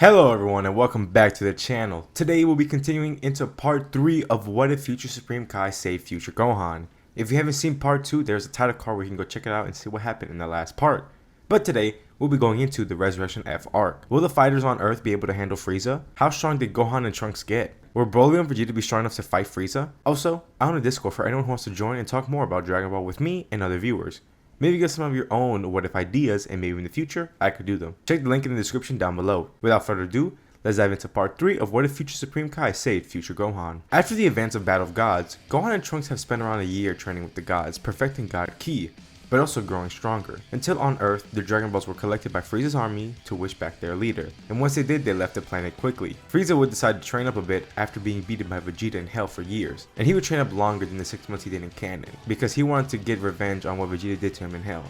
Hello everyone and welcome back to the channel. Today we'll be continuing into part 3 of What If Future Supreme Kai Saved Future Gohan. If you haven't seen part 2, there's a title card where you can go check it out and see what happened in the last part. But today, we'll be going into the Resurrection F arc. Will the fighters on Earth be able to handle Frieza? How strong did Gohan and Trunks get? Will Broly and Vegeta be strong enough to fight Frieza? Also, I own a Discord for anyone who wants to join and talk more about Dragon Ball with me and other viewers. Maybe get some of your own what if ideas and maybe in the future, I could do them. Check the link in the description down below. Without further ado, let's dive into part 3 of What If Future Supreme Kai Saved Future Gohan. After the events of Battle of Gods, Gohan and Trunks have spent around a year training with the gods, perfecting God Ki, but also growing stronger, until on Earth, the Dragon Balls were collected by Frieza's army to wish back their leader, and once they did, they left the planet quickly. Frieza would decide to train up a bit after being beaten by Vegeta in Hell for years, and he would train up longer than the 6 months he did in canon, because he wanted to get revenge on what Vegeta did to him in Hell,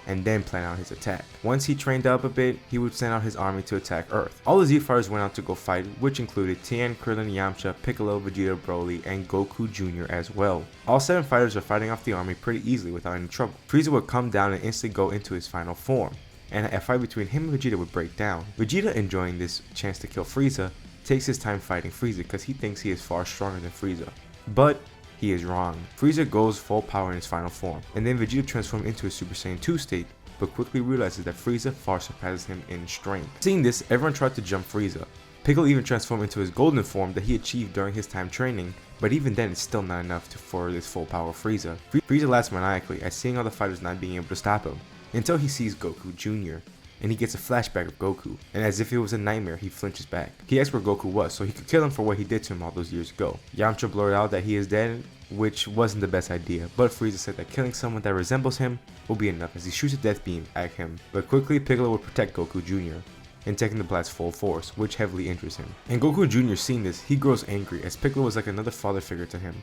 and then plan out his attack. Once he trained up a bit, he would send out his army to attack Earth. All the Z fighters went out to go fight, which included Tien, Krillin, Yamcha, Piccolo, Vegeta, Broly, and Goku Jr. as well. All 7 fighters are fighting off the army pretty easily without any trouble. Frieza would come down and instantly go into his final form, and a fight between him and Vegeta would break down. Vegeta, enjoying this chance to kill Frieza, takes his time fighting Frieza because he thinks he is far stronger than Frieza. But he is wrong. Frieza goes full power in his final form, and then Vegeta transforms into a Super Saiyan 2 state, but quickly realizes that Frieza far surpasses him in strength. Seeing this, everyone tried to jump Frieza. Piccolo even transformed into his golden form that he achieved during his time training, but even then it's still not enough for this full power Frieza. Frieza laughs maniacally at seeing all the fighters not being able to stop him, until he sees Goku Jr., and he gets a flashback of Goku, and as if it was a nightmare, he flinches back. He asks where Goku was so he could kill him for what he did to him all those years ago. Yamcha blurted out that he is dead, which wasn't the best idea, but Frieza said that killing someone that resembles him will be enough as he shoots a death beam at him, but quickly Piccolo would protect Goku Jr. and taking the blast full force, which heavily injures him. And Goku Jr. seeing this, he grows angry as Piccolo was like another father figure to him,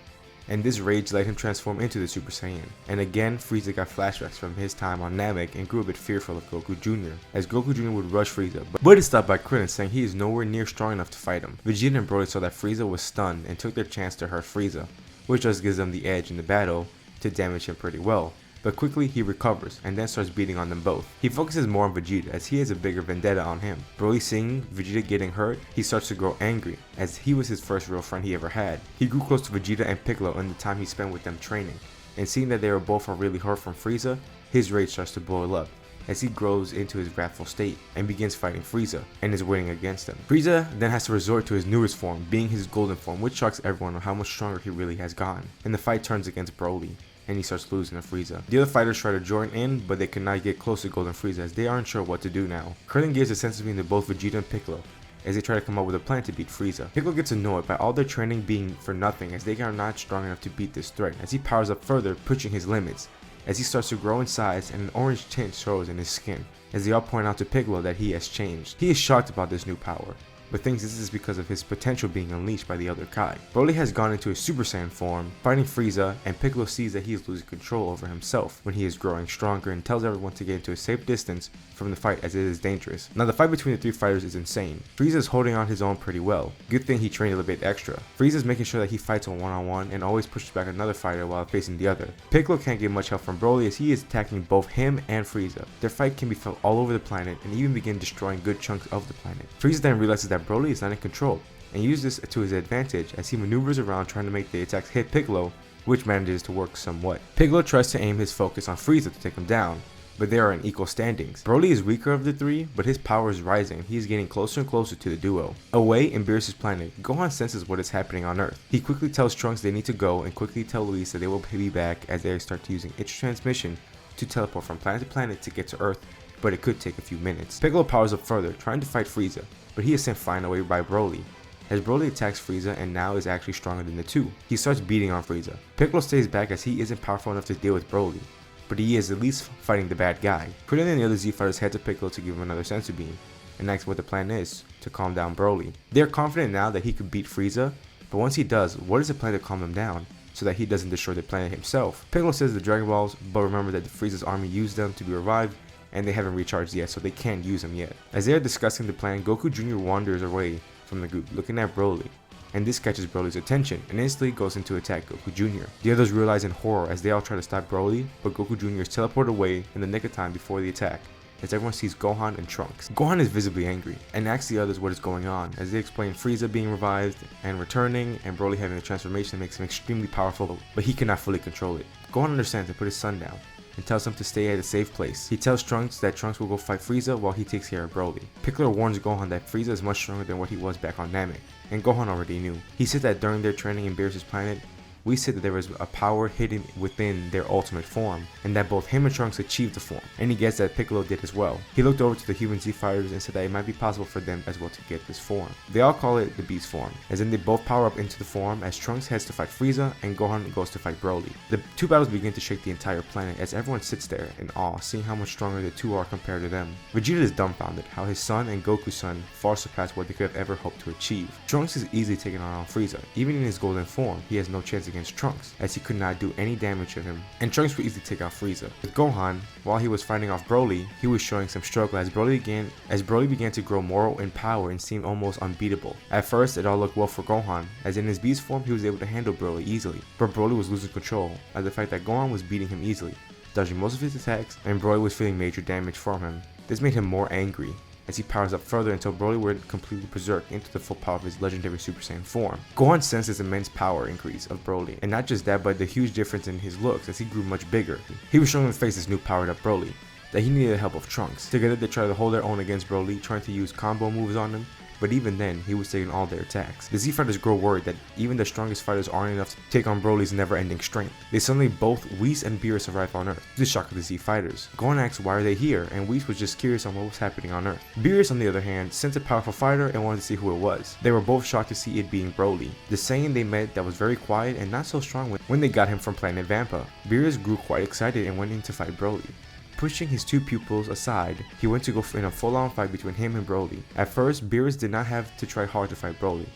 and this rage let him transform into the Super Saiyan. And again, Frieza got flashbacks from his time on Namek and grew a bit fearful of Goku Jr. as Goku Jr. would rush Frieza, but is stopped by Krillin saying he is nowhere near strong enough to fight him. Vegeta and Broly saw that Frieza was stunned and took their chance to hurt Frieza, which just gives them the edge in the battle to damage him pretty well. But quickly he recovers and then starts beating on them both. He focuses more on Vegeta as he has a bigger vendetta on him. Broly seeing Vegeta getting hurt, he starts to grow angry as he was his first real friend he ever had. He grew close to Vegeta and Piccolo in the time he spent with them training, and seeing that they were both really hurt from Frieza, his rage starts to boil up as he grows into his wrathful state and begins fighting Frieza and is winning against him. Frieza then has to resort to his newest form, being his golden form, which shocks everyone on how much stronger he really has gotten, and the fight turns against Broly, and he starts losing to Frieza. The other fighters try to join in, but they cannot get close to Golden Frieza as they aren't sure what to do now. Krillin gives a sense of being to both Vegeta and Piccolo as they try to come up with a plan to beat Frieza. Piccolo gets annoyed by all their training being for nothing as they are not strong enough to beat this threat as he powers up further, pushing his limits as he starts to grow in size and an orange tint shows in his skin as they all point out to Piccolo that he has changed. He is shocked about this new power, but thinks this is because of his potential being unleashed by the other Kai. Broly has gone into his Super Saiyan form, fighting Frieza, and Piccolo sees that he is losing control over himself when he is growing stronger and tells everyone to get into a safe distance from the fight as it is dangerous. Now the fight between the 3 fighters is insane. Frieza is holding on his own pretty well. Good thing he trained a little bit extra. Frieza is making sure that he fights a one-on-one and always pushes back another fighter while facing the other. Piccolo can't get much help from Broly as he is attacking both him and Frieza. Their fight can be felt all over the planet and even begin destroying good chunks of the planet. Frieza then realizes that Broly is not in control and uses this to his advantage as he maneuvers around trying to make the attacks hit Piccolo, which manages to work somewhat. Piccolo tries to aim his focus on Frieza to take him down, but they are in equal standings. Broly is weaker of the 3, but his power is rising. He is getting closer and closer to the duo. Away in Beerus' planet, Gohan senses what is happening on Earth. He quickly tells Trunks they need to go and quickly tell Whis that they will be back as they start using its transmission to teleport from planet to planet to get to Earth, but it could take a few minutes. Piccolo powers up further, trying to fight Frieza, but he is sent flying away by Broly, as Broly attacks Frieza and now is actually stronger than the 2. He starts beating on Frieza. Piccolo stays back as he isn't powerful enough to deal with Broly, but he is at least fighting the bad guy. Krillin and the other Z fighters head to Piccolo to give him another senzu beam, and ask what the plan is to calm down Broly. They are confident now that he could beat Frieza, but once he does, what is the plan to calm him down so that he doesn't destroy the planet himself? Piccolo says the Dragon Balls, but remember that Frieza's army used them to be revived, and they haven't recharged yet, so they can't use them yet. As they are discussing the plan, Goku Jr. wanders away from the group, looking at Broly, and this catches Broly's attention and instantly goes into attack Goku Jr. The others realize in horror as they all try to stop Broly, but Goku Jr. is teleported away in the nick of time before the attack, as everyone sees Gohan and Trunks. Gohan is visibly angry and asks the others what is going on, as they explain Frieza being revived and returning, and Broly having a transformation that makes him extremely powerful, but he cannot fully control it. Gohan understands and puts his son down and tells him to stay at a safe place. He tells Trunks that Trunks will go fight Frieza while he takes care of Broly. Piccolo warns Gohan that Frieza is much stronger than what he was back on Namek, and Gohan already knew. He said that during their training in Beerus' planet, we said that there was a power hidden within their ultimate form, and that both him and Trunks achieved the form, and he gets that Piccolo did as well. He looked over to the human Z fighters and said that it might be possible for them as well to get this form. They all call it the Beast form, as in they both power up into the form as Trunks heads to fight Frieza and Gohan goes to fight Broly. The two battles begin to shake the entire planet as everyone sits there in awe, seeing how much stronger the two are compared to them. Vegeta is dumbfounded how his son and Goku's son far surpass what they could have ever hoped to achieve. Trunks is easily taken on Frieza. Even in his golden form, he has no chance against Trunks, as he could not do any damage to him, and Trunks could easily take out Frieza. With Gohan, while he was fighting off Broly, he was showing some struggle as Broly began to grow more in power and seemed almost unbeatable. At first, it all looked well for Gohan, as in his beast form he was able to handle Broly easily, but Broly was losing control, as the fact that Gohan was beating him easily, dodging most of his attacks, and Broly was feeling major damage from him. This made him more angry, as he powers up further until Broly went completely berserk into the full power of his legendary Super Saiyan form. Gohan sensed his immense power increase of Broly, and not just that, but the huge difference in his looks as he grew much bigger. He was showing him to face this new powered up Broly, that he needed the help of Trunks. Together they tried to hold their own against Broly, trying to use combo moves on him, but even then, he was taking all their attacks. The Z fighters grow worried that even the strongest fighters aren't enough to take on Broly's never-ending strength. They suddenly both Whis and Beerus arrive on Earth, to the shock of the Z fighters. Gohan asks why are they here, and Whis was just curious on what was happening on Earth. Beerus, on the other hand, sensed a powerful fighter and wanted to see who it was. They were both shocked to see it being Broly, the Saiyan they met that was very quiet and not so strong when they got him from planet Vampa. Beerus grew quite excited and went in to fight Broly. Pushing his two pupils aside, he went to go in a full-on fight between him and Broly. At first, Beerus did not have to try hard to fight Broly,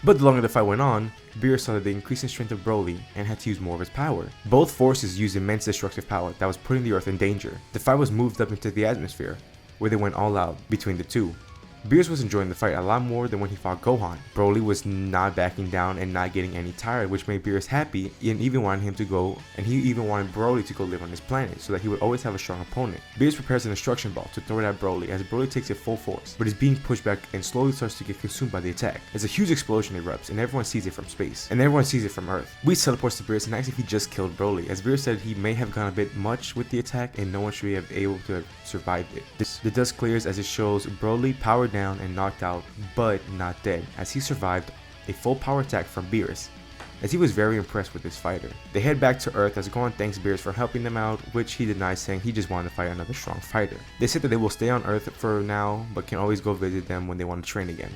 but the longer the fight went on, Beerus saw the increasing strength of Broly and had to use more of his power. Both forces used immense destructive power that was putting the Earth in danger. The fight was moved up into the atmosphere, where they went all out between the two. Beerus was enjoying the fight a lot more than when he fought Gohan. Broly was not backing down and not getting any tired, which made Beerus happy, and even wanted him to go, and he even wanted Broly to go live on his planet so that he would always have a strong opponent. Beerus prepares an instruction ball to throw it at Broly as Broly takes it full force, but is being pushed back and slowly starts to get consumed by the attack. As a huge explosion erupts and everyone sees it from space, and everyone sees it from Earth. Whis teleports to Beerus and asks if he just killed Broly, as Beerus said he may have gone a bit much with the attack and no one should be able to have survived it. The dust clears as it shows Broly powered down and knocked out, but not dead, as he survived a full power attack from Beerus, as he was very impressed with this fighter. They head back to Earth as Gohan thanks Beerus for helping them out, which he denies, saying he just wanted to fight another strong fighter. They said that they will stay on Earth for now, but can always go visit them when they want to train again.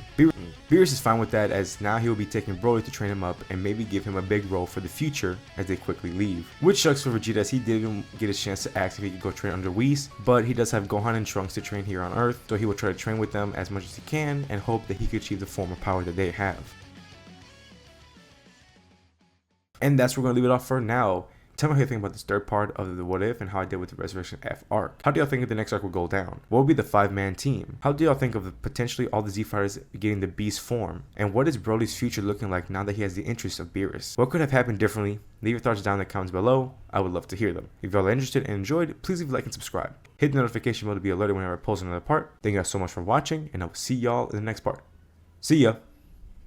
Beerus is fine with that, as now he will be taking Broly to train him up and maybe give him a big role for the future as they quickly leave. Which sucks for Vegeta, as he didn't get a chance to ask if he could go train under Whis, but he does have Gohan and Trunks to train here on Earth, so he will try to train with them as much as he can and hope that he could achieve the form of power that they have. And that's where we're going to leave it off for now. Tell me how you think about this third part of the What If and how I did with the Resurrection F arc. How do y'all think the next arc will go down? What will be the 5-man team? How do y'all think of potentially all the Z fighters getting the beast form? And what is Broly's future looking like now that he has the interest of Beerus? What could have happened differently? Leave your thoughts down in the comments below. I would love to hear them. If y'all are interested and enjoyed, please leave a like and subscribe. Hit the notification bell to be alerted whenever I post another part. Thank you guys so much for watching, and I will see y'all in the next part. See ya!